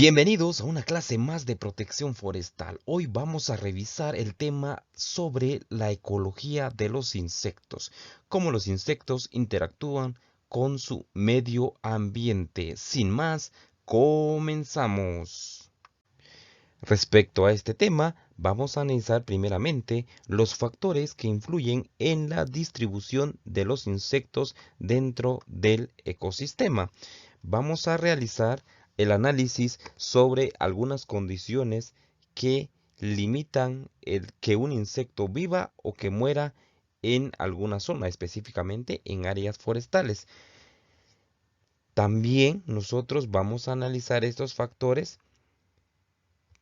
Bienvenidos a una clase más de protección forestal. Hoy vamos a revisar el tema sobre la ecología de los insectos, cómo los insectos interactúan con su medio ambiente. Sin más, comenzamos. Respecto a este tema, vamos a analizar primeramente los factores que influyen en la distribución de los insectos dentro del ecosistema. Vamos a realizar el análisis sobre algunas condiciones que limitan el que un insecto viva o que muera en alguna zona, específicamente en áreas forestales. También nosotros vamos a analizar estos factores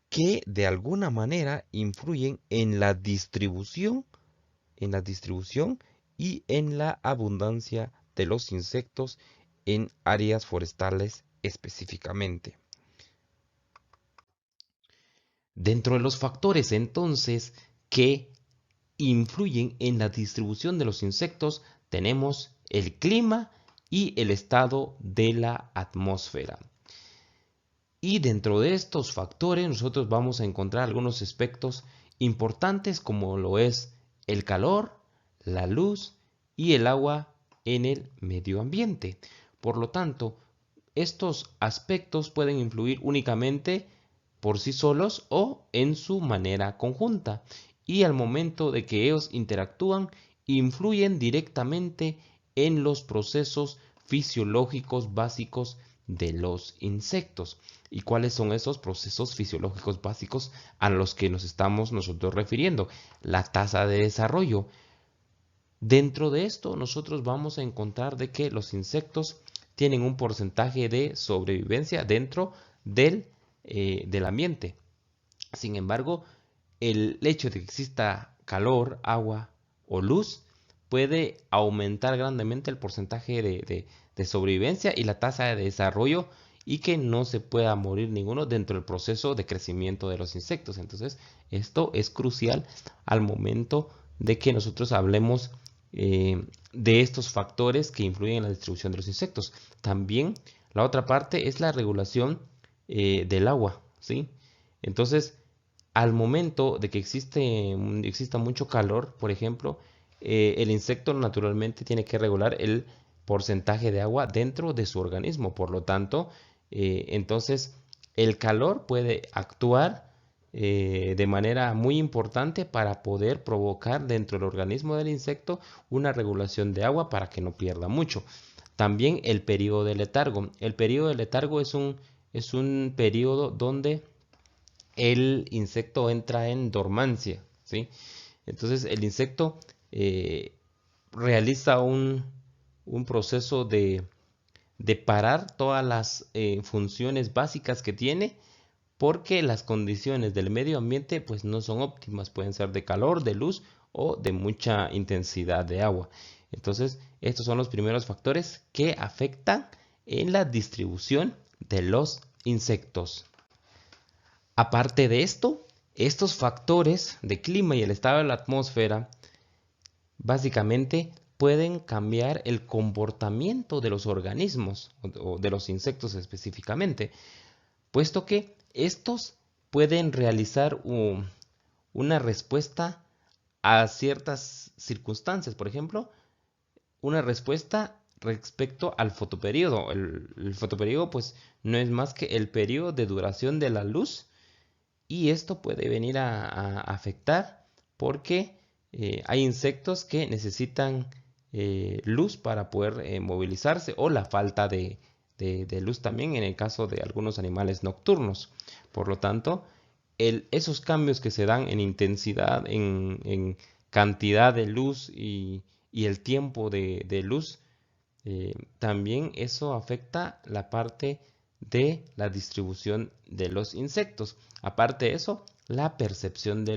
que de alguna manera influyen en la distribución y en la abundancia de los insectos en áreas forestales específicamente. Dentro de los factores entonces que influyen en la distribución de los insectos tenemos el clima y el estado de la atmósfera. Y dentro de estos factores nosotros vamos a encontrar algunos aspectos importantes como lo es el calor, la luz y el agua en el medio ambiente. Por lo tanto, estos aspectos pueden influir únicamente por sí solos o en su manera conjunta. Y al momento de que ellos interactúan, influyen directamente en los procesos fisiológicos básicos de los insectos. ¿Y cuáles son esos procesos fisiológicos básicos a los que nos estamos nosotros refiriendo? La tasa de desarrollo. Dentro de esto nosotros vamos a encontrar de que los insectos tienen un porcentaje de sobrevivencia dentro del ambiente. Sin embargo, el hecho de que exista calor, agua o luz puede aumentar grandemente el porcentaje de sobrevivencia y la tasa de desarrollo y que no se pueda morir ninguno dentro del proceso de crecimiento de los insectos. Entonces, esto es crucial al momento de que nosotros hablemos de estos factores que influyen en la distribución de los insectos. También la otra parte es la regulación del agua, ¿sí? Entonces, al momento de que exista mucho calor, por ejemplo, el insecto naturalmente tiene que regular el porcentaje de agua dentro de su organismo. Por lo tanto, entonces el calor puede actuar de manera muy importante para poder provocar dentro del organismo del insecto una regulación de agua para que no pierda mucho. También el periodo de letargo. El periodo de letargo es un periodo donde el insecto entra en dormancia, ¿sí? Entonces el insecto realiza un proceso de parar todas las funciones básicas que tiene porque las condiciones del medio ambiente pues no son óptimas, pueden ser de calor, de luz o de mucha intensidad de agua. Entonces estos son los primeros factores que afectan en la distribución de los insectos. Aparte de esto, estos factores de clima y el estado de la atmósfera básicamente pueden cambiar el comportamiento de los organismos o de los insectos específicamente, puesto que estos pueden realizar una respuesta a ciertas circunstancias. Por ejemplo, una respuesta respecto al fotoperiodo. El fotoperiodo pues no es más que el periodo de duración de la luz y esto puede venir a afectar porque hay insectos que necesitan luz para poder movilizarse o la falta de luz también en el caso de algunos animales nocturnos. Por lo tanto, esos cambios que se dan en intensidad, en cantidad de luz y el tiempo de luz, también eso afecta la parte de la distribución de los insectos. Aparte de eso, la percepción de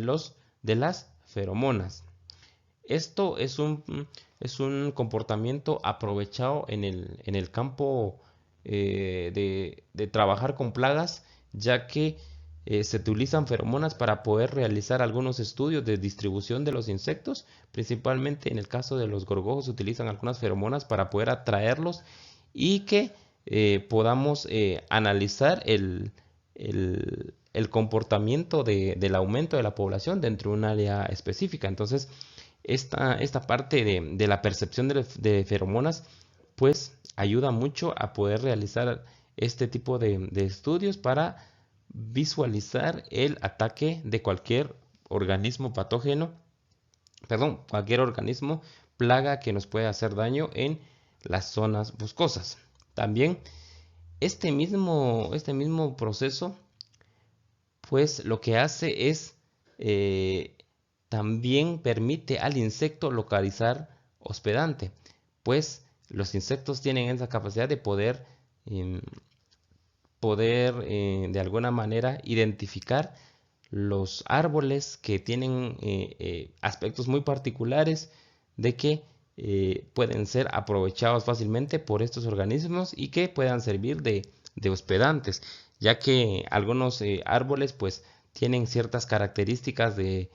las feromonas. Esto es un comportamiento aprovechado en el campo de trabajar con plagas, ya que se utilizan feromonas para poder realizar algunos estudios de distribución de los insectos. Principalmente en el caso de los gorgojos se utilizan algunas feromonas para poder atraerlos y que podamos analizar el comportamiento del aumento de la población dentro de un área específica. Entonces, esta parte de la percepción de feromonas, pues ayuda mucho a poder realizar este tipo de estudios para visualizar el ataque de cualquier organismo patógeno, perdón, cualquier organismo plaga que nos pueda hacer daño en las zonas boscosas. También este mismo proceso, pues lo que hace es también permite al insecto localizar hospedante, pues los insectos tienen esa capacidad de em, poder de alguna manera identificar los árboles que tienen aspectos muy particulares de que pueden ser aprovechados fácilmente por estos organismos y que puedan servir de hospedantes, ya que algunos árboles pues tienen ciertas características de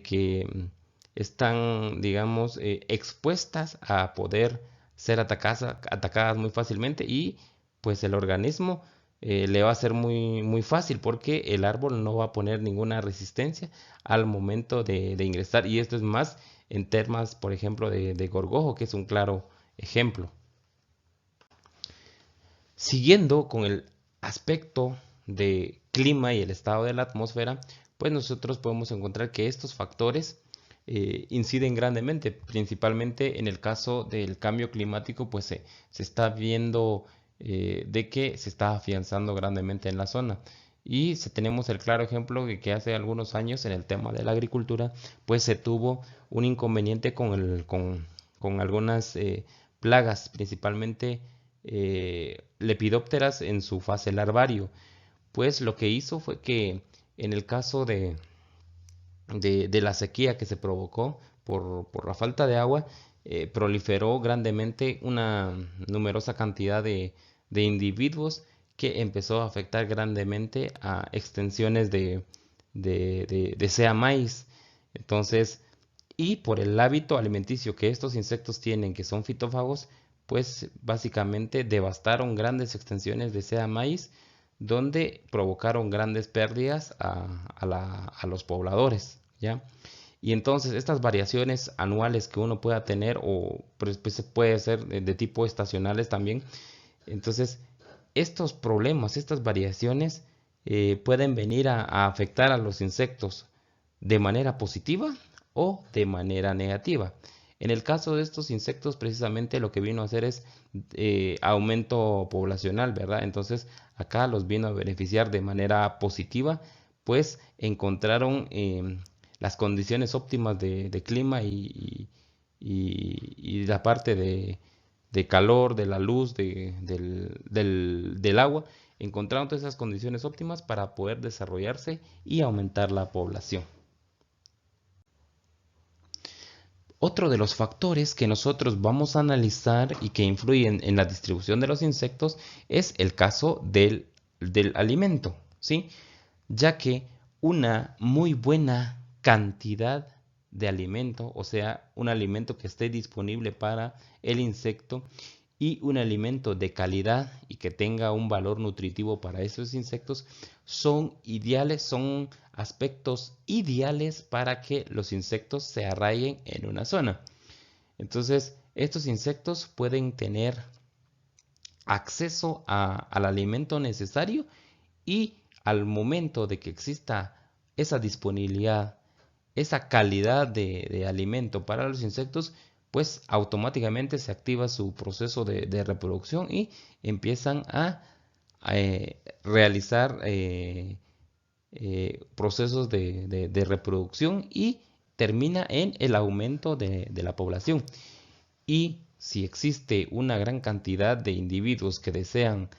que están, digamos, expuestas a poder ser atacadas muy fácilmente y pues el organismo le va a ser muy fácil porque el árbol no va a poner ninguna resistencia al momento de ingresar. Y esto es más en temas, por ejemplo, de gorgojo, que es un claro ejemplo. Siguiendo con el aspecto de clima y el estado de la atmósfera, pues nosotros podemos encontrar que estos factores inciden grandemente, principalmente en el caso del cambio climático, pues se está viendo de que se está afianzando grandemente en la zona. Y tenemos el claro ejemplo de que hace algunos años en el tema de la agricultura, pues se tuvo un inconveniente con algunas plagas, principalmente lepidópteras en su fase larvario. Pues lo que hizo fue que en el caso de la sequía que se provocó por la falta de agua, proliferó grandemente una numerosa cantidad de individuos que empezó a afectar grandemente a extensiones de sea maíz. Entonces, y por el hábito alimenticio que estos insectos tienen, que son fitófagos, pues básicamente devastaron grandes extensiones de sea maíz, donde provocaron grandes pérdidas a los pobladores, ¿ya? Y entonces estas variaciones anuales que uno pueda tener, o pues, puede ser de tipo estacionales también, entonces estos problemas, estas variaciones pueden venir a afectar a los insectos de manera positiva o de manera negativa. En el caso de estos insectos, precisamente lo que vino a hacer es aumento poblacional, ¿verdad? Entonces, acá los vino a beneficiar de manera positiva, pues encontraron las condiciones óptimas de clima y la parte de calor, de la luz, del agua, encontraron todas esas condiciones óptimas para poder desarrollarse y aumentar la población. Otro de los factores que nosotros vamos a analizar y que influyen en la distribución de los insectos es el caso del alimento, ¿sí? Ya que una muy buena cantidad de alimento, o sea, un alimento que esté disponible para el insecto y un alimento de calidad y que tenga un valor nutritivo para esos insectos son ideales, son aspectos ideales para que los insectos se arraiguen en una zona. Entonces, estos insectos pueden tener acceso al alimento necesario y al momento de que exista esa disponibilidad, esa calidad de alimento para los insectos, pues automáticamente se activa su proceso de reproducción y empiezan a realizar procesos de reproducción y termina en el aumento de la población. Y si existe una gran cantidad de individuos que desean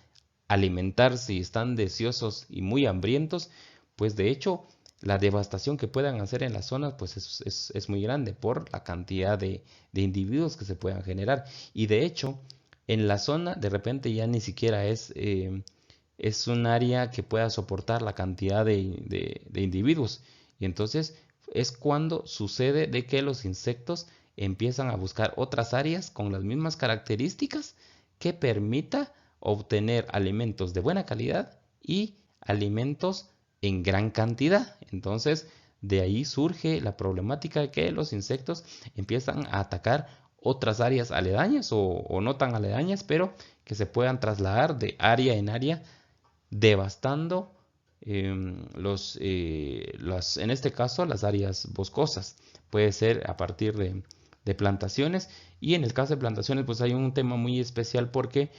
alimentarse y están deseosos y muy hambrientos, pues de hecho la devastación que puedan hacer en las zonas pues es muy grande por la cantidad de individuos que se puedan generar. Y de hecho en la zona de repente ya ni siquiera es un área que pueda soportar la cantidad de individuos. Y entonces es cuando sucede de que los insectos empiezan a buscar otras áreas con las mismas características que permita obtener alimentos de buena calidad y alimentos en gran cantidad. Entonces, de ahí surge la problemática de que los insectos empiezan a atacar otras áreas aledañas o no tan aledañas, pero que se puedan trasladar de área en área, devastando en este caso las áreas boscosas. Puede ser a partir de plantaciones, y en el caso de plantaciones pues hay un tema muy especial porque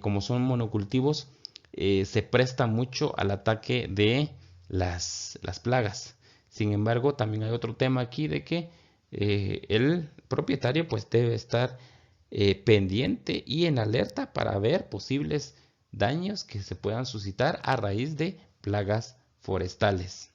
como son monocultivos se presta mucho al ataque de las plagas. Sin embargo, también hay otro tema aquí de que el propietario pues debe estar pendiente y en alerta para ver posibles daños que se puedan suscitar a raíz de plagas forestales.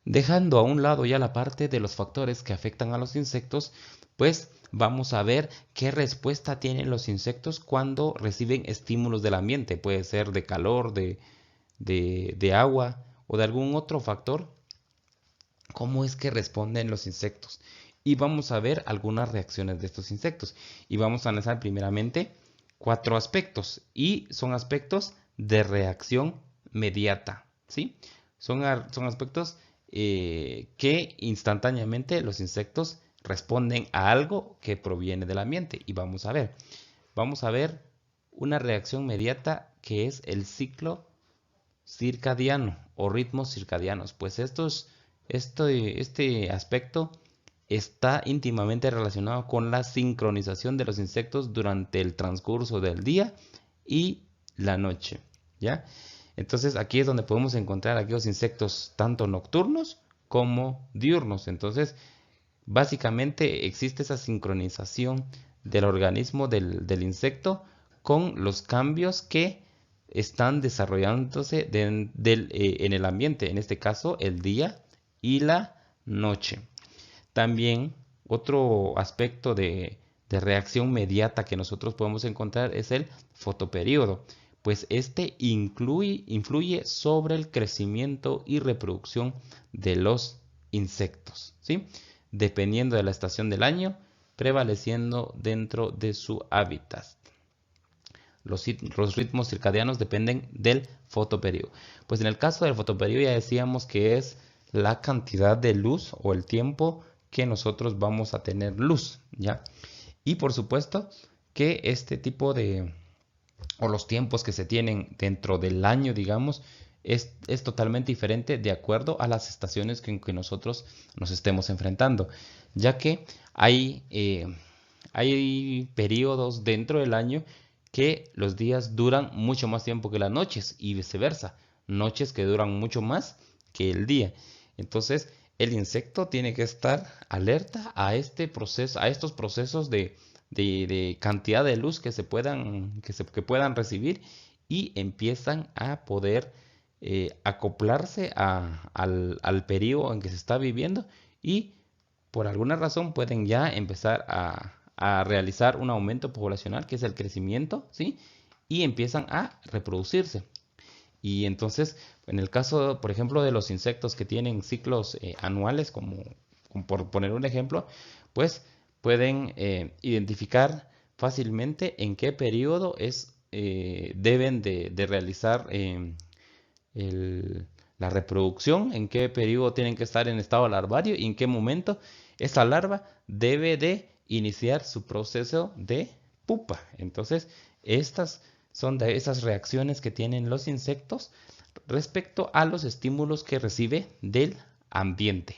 Dejando a un lado ya la parte de los factores que afectan a los insectos, pues vamos a ver qué respuesta tienen los insectos cuando reciben estímulos del ambiente. Puede ser de calor, de agua o de algún otro factor. ¿Cómo es que responden los insectos? Y vamos a ver algunas reacciones de estos insectos. Y vamos a analizar primeramente 4 aspectos. Y son aspectos de reacción mediata, ¿sí? Son aspectos que instantáneamente los insectos responden a algo que proviene del ambiente. Y vamos a ver una reacción mediata que es el ciclo circadiano o ritmos circadianos. Pues este aspecto está íntimamente relacionado con la sincronización de los insectos durante el transcurso del día y la noche, ¿ya? Entonces aquí es donde podemos encontrar aquellos insectos tanto nocturnos como diurnos. Entonces básicamente existe esa sincronización del organismo del insecto con los cambios que están desarrollándose en el ambiente, en este caso el día y la noche. También otro aspecto de reacción mediata que nosotros podemos encontrar es el fotoperíodo, pues este influye sobre el crecimiento y reproducción de los insectos, ¿sí? Dependiendo de la estación del año, prevaleciendo dentro de su hábitat. Los ritmos circadianos dependen del fotoperíodo. Pues en el caso del fotoperíodo ya decíamos que es la cantidad de luz o el tiempo que nosotros vamos a tener luz, ¿ya? Y por supuesto que este tipo o los tiempos que se tienen dentro del año, digamos, es totalmente diferente de acuerdo a las estaciones en que nosotros nos estemos enfrentando, ya que hay periodos dentro del año que los días duran mucho más tiempo que las noches y viceversa, noches que duran mucho más que el día. Entonces, el insecto tiene que estar alerta a este proceso, a estos procesos de cantidad de luz que puedan recibir, y empiezan a poder acoplarse al periodo en que se está viviendo, y por alguna razón pueden ya empezar a realizar un aumento poblacional, que es el crecimiento, ¿sí? Y empiezan a reproducirse. Y entonces, en el caso, por ejemplo, de los insectos que tienen ciclos anuales, como por poner un ejemplo, pues pueden identificar fácilmente en qué periodo deben de realizar la reproducción, en qué periodo tienen que estar en estado larvario y en qué momento esa larva debe de iniciar su proceso de pupa. Entonces, estas son de esas reacciones que tienen los insectos respecto a los estímulos que recibe del ambiente.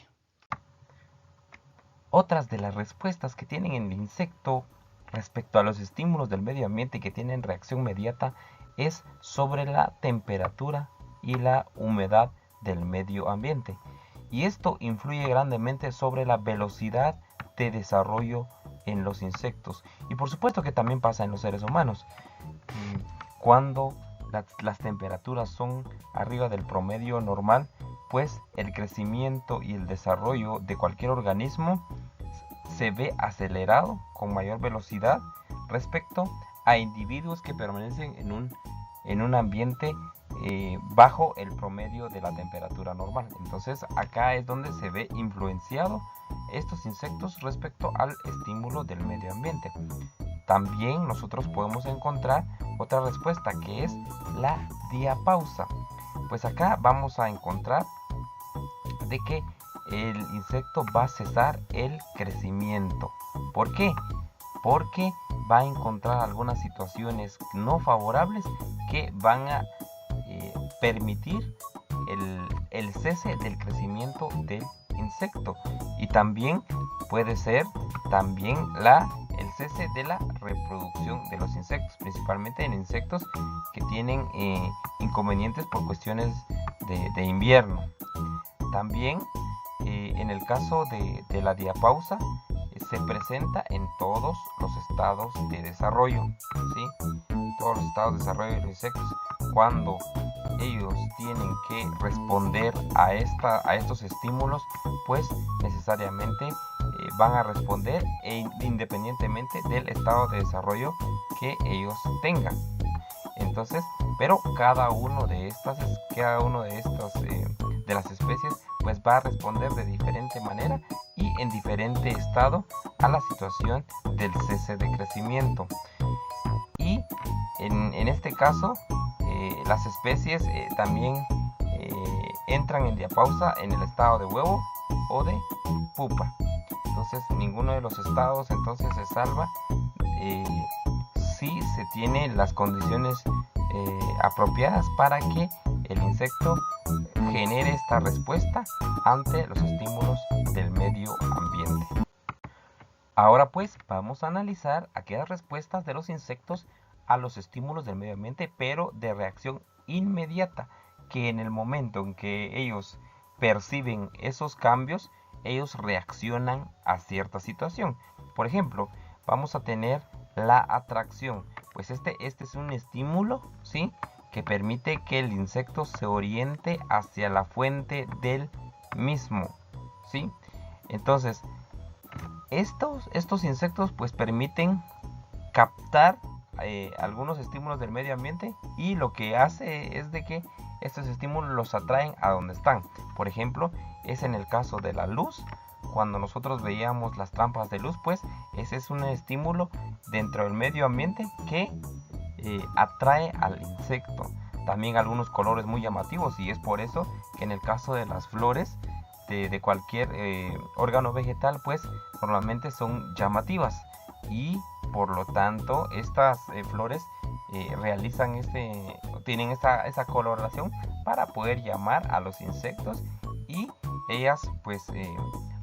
Otras de las respuestas que tienen el insecto respecto a los estímulos del medio ambiente que tienen reacción mediata es sobre la temperatura y la humedad del medio ambiente. Y esto influye grandemente sobre la velocidad de desarrollo en los insectos. Y por supuesto que también pasa en los seres humanos. Cuando las temperaturas son arriba del promedio normal, pues el crecimiento y el desarrollo de cualquier organismo se ve acelerado con mayor velocidad respecto a individuos que permanecen en un ambiente bajo el promedio de la temperatura normal. Entonces acá es donde se ve influenciado estos insectos respecto al estímulo del medio ambiente. También nosotros podemos encontrar otra respuesta, que es la diapausa. Pues acá vamos a encontrar de que el insecto va a cesar el crecimiento. ¿Por qué? Porque va a encontrar algunas situaciones no favorables que van a permitir el cese del crecimiento del insecto, y también puede ser también el cese de la reproducción de los insectos, principalmente en insectos que tienen inconvenientes por cuestiones de invierno. También en el caso de la diapausa se presenta en todos los estados de desarrollo, ¿sí? Todos los estados de desarrollo de los insectos, cuando ellos tienen que responder a estos estímulos, pues necesariamente van a responder independientemente del estado de desarrollo que ellos tengan. Entonces, pero cada uno de estas de las especies pues va a responder de diferente manera y en diferente estado a la situación del cese de crecimiento. Y en este caso las especies también entran en diapausa en el estado de huevo o de pupa. Entonces ninguno de los estados entonces se salva si se tienen las condiciones apropiadas para que el insecto genere esta respuesta ante los estímulos del medio ambiente. Ahora pues vamos a analizar aquellas respuestas de los insectos a los estímulos del medio ambiente, pero de reacción inmediata, que en el momento en que ellos perciben esos cambios, ellos reaccionan a cierta situación. Por ejemplo, vamos a tener la atracción. Pues este es un estímulo, ¿sí?, que permite que el insecto se oriente hacia la fuente del mismo, ¿sí? Entonces, estos insectos pues permiten captar algunos estímulos del medio ambiente, y lo que hace es de que estos estímulos los atraen a donde están. Por ejemplo, es en el caso de la luz. Cuando nosotros veíamos las trampas de luz, pues ese es un estímulo dentro del medio ambiente que atrae al insecto. También algunos colores muy llamativos, y es por eso que en el caso de las flores de cualquier órgano vegetal, pues normalmente son llamativas, y por lo tanto estas flores tienen esa coloración para poder llamar a los insectos, y ellas pues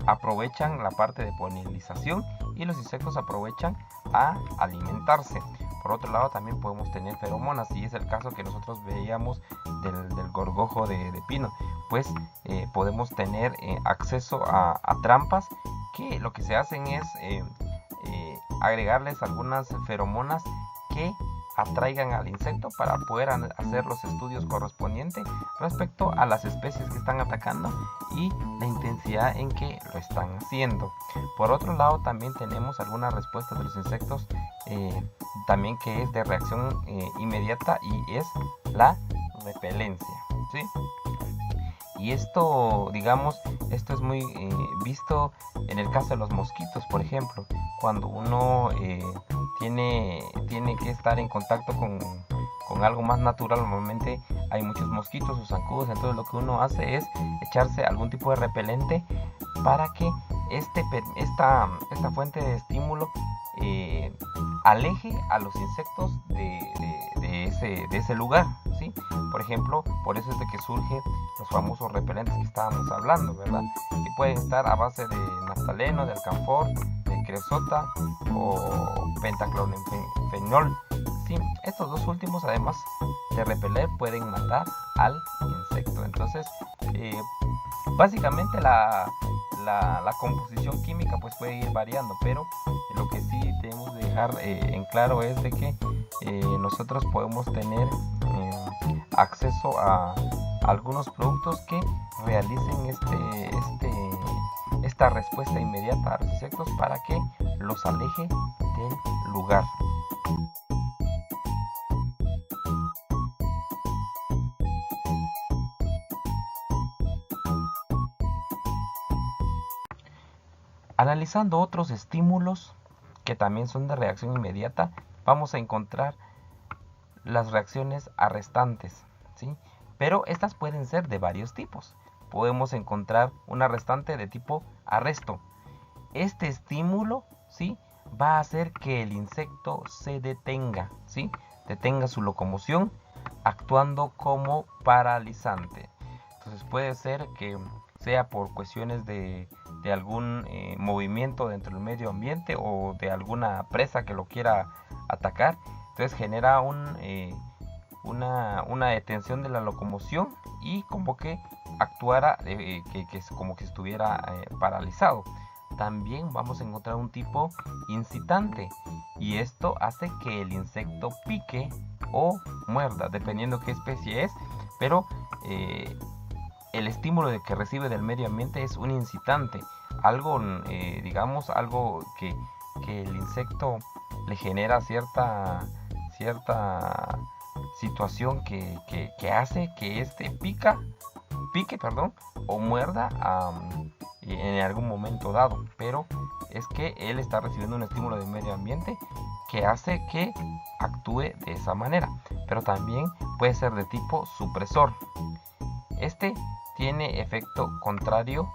aprovechan la parte de polinización, y los insectos aprovechan a alimentarse. Por otro lado, también podemos tener feromonas, y es el caso que nosotros veíamos del gorgojo de pino. Pues podemos tener acceso a trampas que lo que se hacen es agregarles algunas feromonas que atraigan al insecto para poder hacer los estudios correspondientes respecto a las especies que están atacando y la intensidad en que lo están haciendo. Por otro lado, también tenemos algunas respuestas de los insectos también que es de reacción inmediata, y es la repelencia, ¿sí? Y esto, digamos, esto es muy visto en el caso de los mosquitos, por ejemplo. Cuando uno tiene que estar en contacto con algo más natural, normalmente hay muchos mosquitos o zancudos, entonces lo que uno hace es echarse algún tipo de repelente para que esta fuente de estímulo aleje a los insectos de ese lugar, ¿sí? Por ejemplo, por eso es de que surgen los famosos repelentes que estábamos hablando, ¿verdad? Que pueden estar a base de naftaleno, de alcanfor, de creosota o pentaclorfenol, ¿sí? Estos dos últimos, además de repeler, pueden matar al insecto. Entonces, básicamente la composición química pues puede ir variando, pero lo que sí tenemos que dejar en claro es de que nosotros podemos tener acceso a algunos productos que realicen esta respuesta inmediata a los insectos para que los aleje del lugar. Analizando otros estímulos que también son de reacción inmediata, vamos a encontrar las reacciones arrestantes, ¿sí? Pero estas pueden ser de varios tipos. Podemos encontrar un arrestante de tipo arresto. Este estímulo, ¿sí?, va a hacer que el insecto se detenga, ¿sí?, detenga su locomoción, actuando como paralizante. Entonces puede ser que sea por cuestiones de algún movimiento dentro del medio ambiente o de alguna presa que lo quiera atacar. Entonces genera una detención de la locomoción y como que actuara como que estuviera paralizado. También vamos a encontrar un tipo incitante, y esto hace que el insecto pique o muerda, dependiendo qué especie es, pero el estímulo que recibe del medio ambiente es un incitante, algo, digamos, algo que el insecto le genera cierta situación que hace que este pique, o muerda en algún momento dado, pero es que él está recibiendo un estímulo del medio ambiente que hace que actúe de esa manera. Pero también puede ser de tipo supresor. Este tiene efecto contrario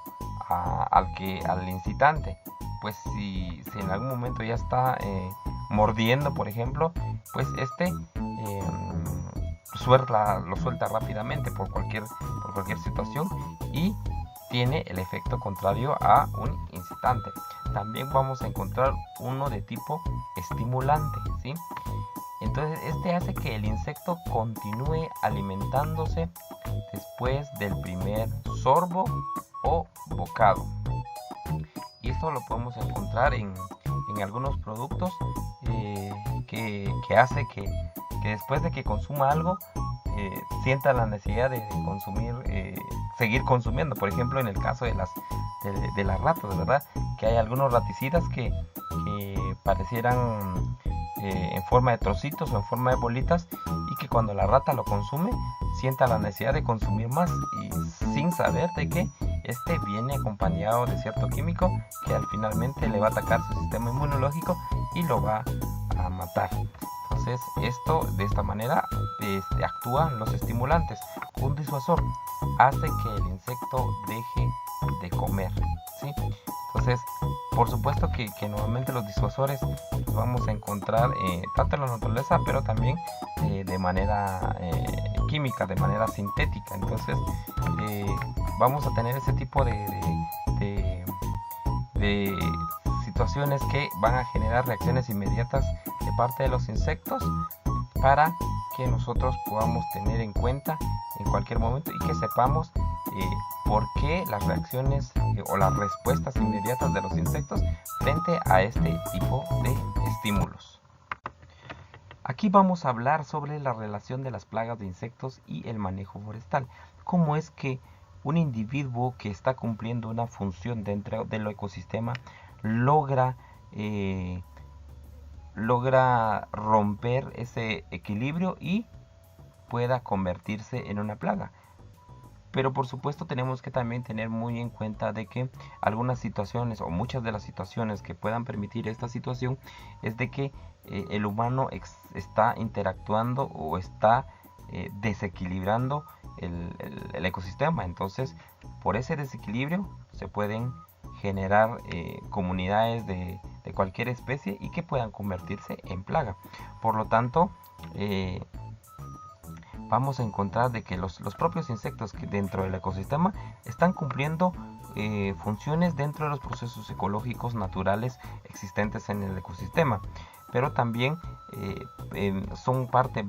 al incitante, pues si en algún momento ya está mordiendo, por ejemplo, pues este lo suelta rápidamente por cualquier situación y tiene el efecto contrario a un incitante. También vamos a encontrar uno de tipo estimulante, ¿sí? Entonces este hace que el insecto continúe alimentándose después del primer sorbo o bocado. Y esto lo podemos encontrar en algunos productos que hace que después de que consuma algo sienta la necesidad de consumir, seguir consumiendo. Por ejemplo, en el caso de las ratas, ¿verdad? Que hay algunos raticidas que parecieran en forma de trocitos o en forma de bolitas, y que cuando la rata lo consume sienta la necesidad de consumir más, y sin saber de que este viene acompañado de cierto químico que finalmente le va a atacar su sistema inmunológico y lo va a matar. Entonces de esta manera actúan los estimulantes. Un disuasor hace que el insecto deje de comer, ¿sí? Entonces, por supuesto que normalmente los disuasores los vamos a encontrar tanto en la naturaleza, pero también de manera química, de manera sintética. Entonces vamos a tener ese tipo de situaciones que van a generar reacciones inmediatas de parte de los insectos, para que nosotros podamos tener en cuenta en cualquier momento y que sepamos por qué las reacciones o las respuestas inmediatas de los insectos frente a este tipo de estímulos. Aquí vamos a hablar sobre la relación de las plagas de insectos y el manejo forestal. Cómo es que un individuo que está cumpliendo una función dentro del ecosistema logra romper ese equilibrio y pueda convertirse en una plaga. Pero por supuesto tenemos que también tener muy en cuenta de que algunas situaciones, o muchas de las situaciones que puedan permitir esta situación, es de que el humano está interactuando o está desequilibrando el ecosistema. Entonces, por ese desequilibrio se pueden generar comunidades de cualquier especie y que puedan convertirse en plaga. Por lo tanto, vamos a encontrar de que los propios insectos que dentro del ecosistema están cumpliendo funciones dentro de los procesos ecológicos naturales existentes en el ecosistema, pero también son parte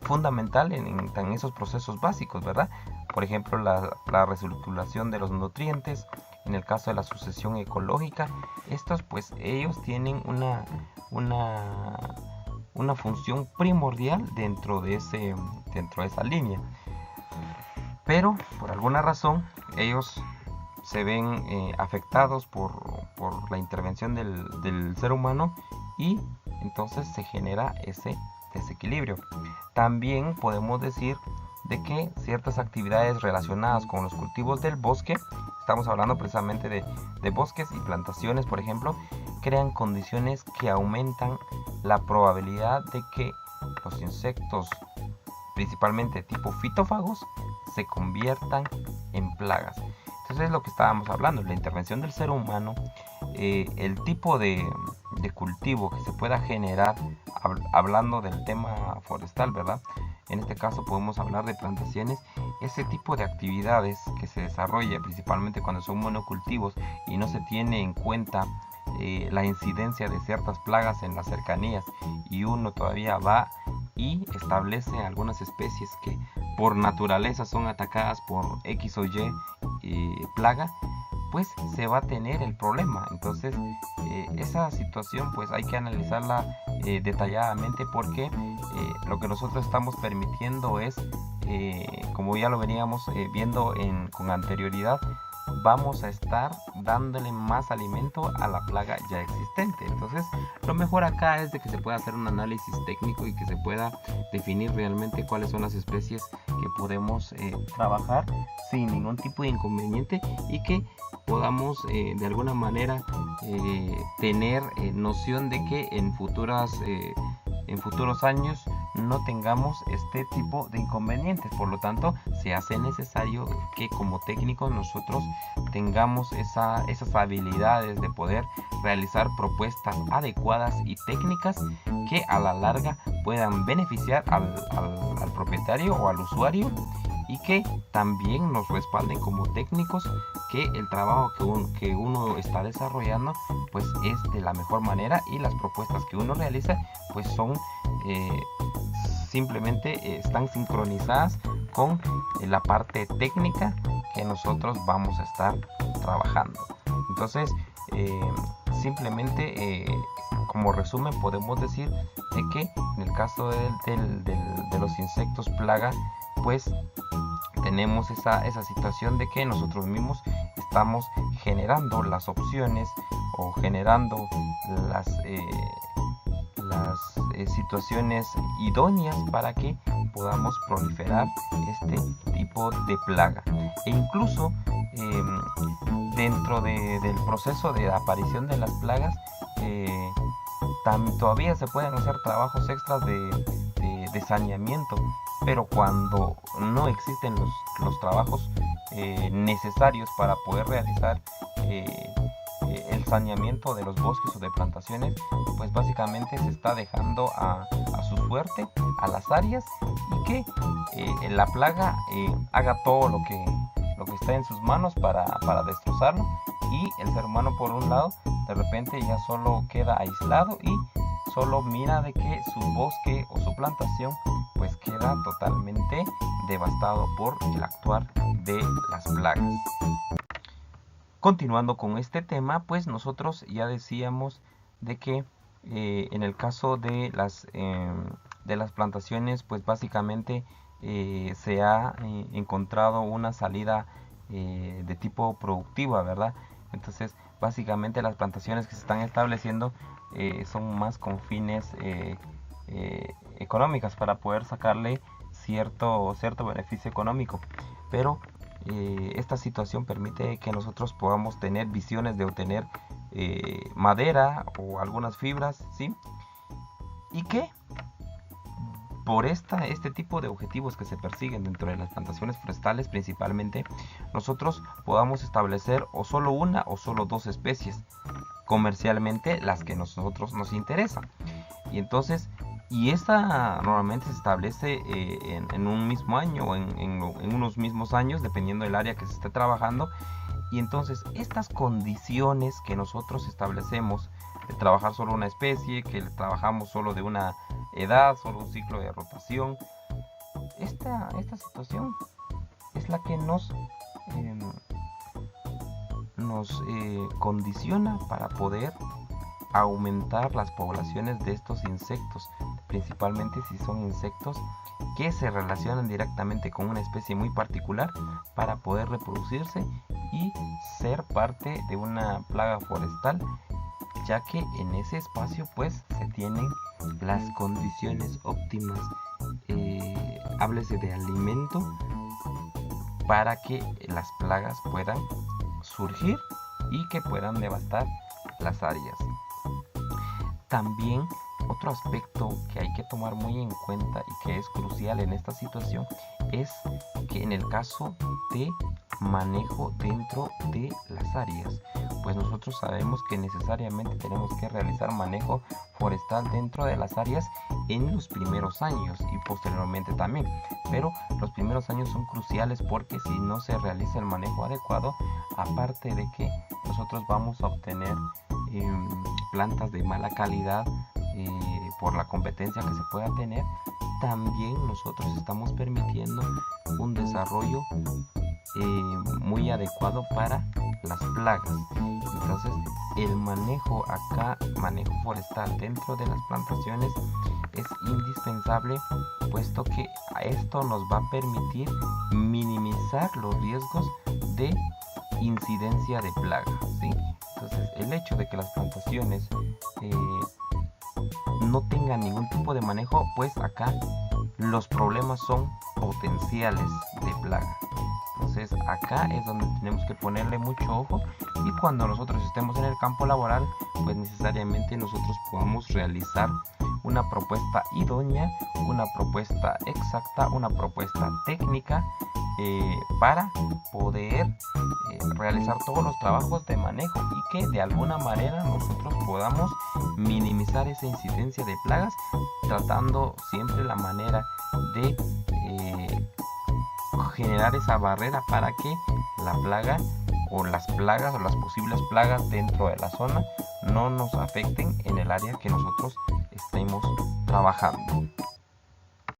fundamental en esos procesos básicos, ¿verdad? Por ejemplo, la recirculación de los nutrientes. En el caso de la sucesión ecológica, estos pues ellos tienen una función primordial dentro de esa línea, pero por alguna razón ellos se ven afectados por la intervención del ser humano, y entonces se genera ese desequilibrio. También podemos decir de que ciertas actividades relacionadas con los cultivos del bosque, estamos hablando precisamente de bosques y plantaciones, por ejemplo, crean condiciones que aumentan la probabilidad de que los insectos, principalmente tipo fitófagos, se conviertan en plagas. Entonces es lo que estábamos hablando, la intervención del ser humano, el tipo de cultivo que se pueda generar, hablando del tema forestal, ¿verdad? En este caso podemos hablar de plantaciones, ese tipo de actividades que se desarrolla principalmente cuando son monocultivos y no se tiene en cuenta la incidencia de ciertas plagas en las cercanías, y uno todavía va y establece algunas especies que por naturaleza son atacadas por X o Y plaga, pues se va a tener el problema. Entonces esa situación pues hay que analizarla detalladamente, porque lo que nosotros estamos permitiendo es, como ya lo veníamos viendo con anterioridad, vamos a estar dándole más alimento a la plaga ya existente. Entonces lo mejor acá es de que se pueda hacer un análisis técnico y que se pueda definir realmente cuáles son las especies que podemos trabajar sin ningún tipo de inconveniente, y que podamos de alguna manera tener noción de que en futuros años no tengamos este tipo de inconvenientes. Por lo tanto, se hace necesario que como técnicos nosotros tengamos esas habilidades de poder realizar propuestas adecuadas y técnicas que a la larga puedan beneficiar al propietario o al usuario, y que también nos respalden como técnicos que el trabajo que uno está desarrollando pues es de la mejor manera, y las propuestas que uno realiza pues son simplemente están sincronizadas con la parte técnica que nosotros vamos a estar trabajando. Entonces simplemente como resumen podemos decir de que en el caso de los insectos plaga, pues tenemos esa situación de que nosotros mismos estamos generando las opciones o generando las situaciones idóneas para que podamos proliferar este tipo de plaga. E incluso dentro del proceso de aparición de las plagas, todavía se pueden hacer trabajos extras de saneamiento, pero cuando no existen los trabajos necesarios para poder realizar el saneamiento de los bosques o de plantaciones, pues básicamente se está dejando a su suerte a las áreas, y que la plaga haga todo lo que está en sus manos para destrozarlo, y el ser humano por un lado de repente ya solo queda aislado y solo mira de que su bosque o su plantación pues queda totalmente devastado por el actuar de las plagas. Continuando con este tema, pues nosotros ya decíamos de que en el caso de las plantaciones, pues básicamente se ha encontrado una salida de tipo productiva, ¿verdad? Entonces básicamente las plantaciones que se están estableciendo son más con fines económicas, para poder sacarle cierto beneficio económico, pero esta situación permite que nosotros podamos tener visiones de obtener madera o algunas fibras, ¿sí? Y que por este tipo de objetivos que se persiguen dentro de las plantaciones forestales principalmente, nosotros podamos establecer o solo una o solo dos especies, comercialmente las que nosotros nos interesan. Y entonces, esta normalmente se establece en un mismo año o en unos mismos años, dependiendo del área que se esté trabajando. Y entonces estas condiciones que nosotros establecemos de trabajar solo una especie, que trabajamos solo de una edad, solo un ciclo de rotación, esta situación es la que nos condiciona para poder aumentar las poblaciones de estos insectos, principalmente si son insectos que se relacionan directamente con una especie muy particular, para poder reproducirse y ser parte de una plaga forestal, ya que en ese espacio pues se tienen las condiciones óptimas, háblese de alimento, para que las plagas puedan surgir y que puedan devastar las áreas. También Otro aspecto que hay que tomar muy en cuenta y que es crucial en esta situación es que en el caso de manejo dentro de las áreas, pues nosotros sabemos que necesariamente tenemos que realizar manejo forestal dentro de las áreas en los primeros años y posteriormente también, pero los primeros años son cruciales porque si no se realiza el manejo adecuado, aparte de que nosotros vamos a obtener plantas de mala calidad por la competencia que se pueda tener, también nosotros estamos permitiendo un desarrollo muy adecuado para las plagas. Entonces el manejo acá, manejo forestal dentro de las plantaciones es indispensable, puesto que esto nos va a permitir minimizar los riesgos de incidencia de plaga, ¿sí? Entonces el hecho de que las plantaciones no tengan ningún tipo de manejo, pues acá los problemas son potenciales de plaga. Entonces acá es donde tenemos que ponerle mucho ojo, y cuando nosotros estemos en el campo laboral, pues necesariamente nosotros podamos realizar una propuesta idónea, una propuesta exacta, una propuesta técnica para poder realizar todos los trabajos de manejo y que de alguna manera nosotros podamos minimizar esa incidencia de plagas, tratando siempre la manera de generar esa barrera para que la plaga o las plagas o las posibles plagas dentro de la zona no nos afecten en el área que nosotros estemos trabajando.